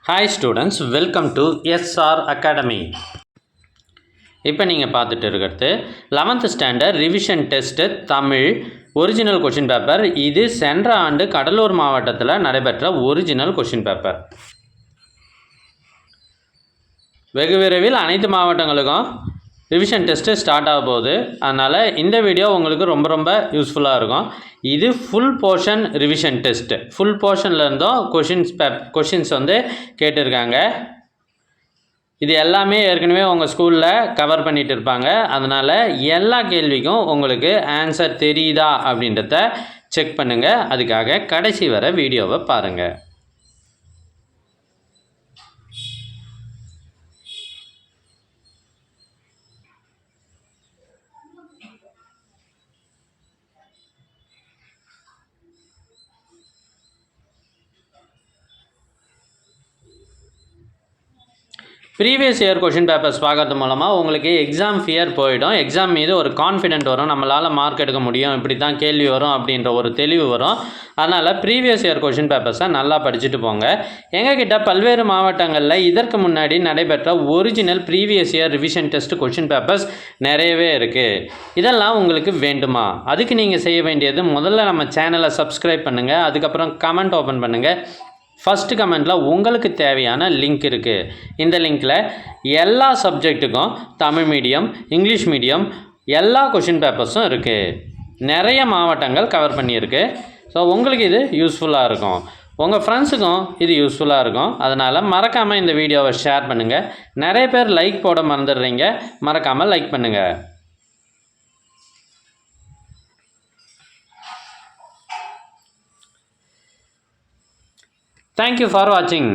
Hi students, welcome to SR Academy. இப்போ நீங்கள் பார்த்துட்டு இருக்கிறது 11th standard revision test Tamil original question paper. இது சென்ற ஆண்டு கடலூர் மாவட்டத்தில் நடைபெற்ற ஒரிஜினல் கொஷின் பேப்பர். வெகு விரைவில் அனைத்து மாவட்டங்களுக்கும் ரிவிஷன் டெஸ்ட்டு ஸ்டார்ட் ஆக போகுது. அதனால் இந்த வீடியோ உங்களுக்கு ரொம்ப யூஸ்ஃபுல்லாக இருக்கும். இது full portion revision test. Full போர்ஷன்லேருந்தும் கொஷின்ஸ் வந்து கேட்டிருக்காங்க. இது எல்லாமே ஏற்கனவே உங்கள் ஸ்கூலில் கவர் பண்ணிகிட்டு இருப்பாங்க. அதனால் எல்லா கேள்விக்கும் உங்களுக்கு ஆன்சர் தெரியுதா அப்படின்றத செக் பண்ணுங்கள். அதுக்காக கடைசி வர வீடியோவை பாருங்கள். ப்ரீவியஸ் இயர் கொஷின் பேப்பர்ஸ் பார்க்கறது மூலமாக உங்களுக்கு எக்ஸாம் ஃபியர் போயிடும். எக்ஸாம் மீது ஒரு கான்ஃபிடென்ட் வரும், நம்மளால் மார்க் எடுக்க முடியும், இப்படி தான் கேள்வி வரும் அப்படின்ற ஒரு தெளிவு வரும். அதனால் ப்ரீவியஸ் இயர் கொஷின் பேப்பர்ஸை நல்லா படிச்சுட்டு போங்க. எங்ககிட்ட பல்வேறு மாவட்டங்களில் இதற்கு முன்னாடி நடைபெற்ற original previous year revision test question papers நிறையவே இருக்குது. இதெல்லாம் உங்களுக்கு வேண்டுமா? அதுக்கு நீங்கள் செய்ய வேண்டியது, முதல்ல நம்ம சேனலை சப்ஸ்கிரைப் பண்ணுங்கள். அதுக்கப்புறம் கமெண்ட் ஓப்பன் பண்ணுங்கள். ஃபஸ்ட்டு கமெண்ட்டில் உங்களுக்கு தேவையான லிங்க் இருக்குது. இந்த லிங்க்கில் எல்லா சப்ஜெக்ட்டுக்கும் தமிழ் மீடியம், இங்கிலீஷ் மீடியம் எல்லா கொஷின் பேப்பர்ஸும் இருக்குது. நிறைய மாவட்டங்கள் கவர் பண்ணியிருக்கு. ஸோ உங்களுக்கு இது யூஸ்ஃபுல்லாக இருக்கும். உங்கள் ஃப்ரெண்ட்ஸுக்கும் இது யூஸ்ஃபுல்லாக இருக்கும். அதனால் மறக்காமல் இந்த வீடியோவை ஷேர் பண்ணுங்கள். நிறைய பேர் லைக் போட மறந்துடுறீங்க, மறக்காமல் லைக் பண்ணுங்கள். Thank you for watching.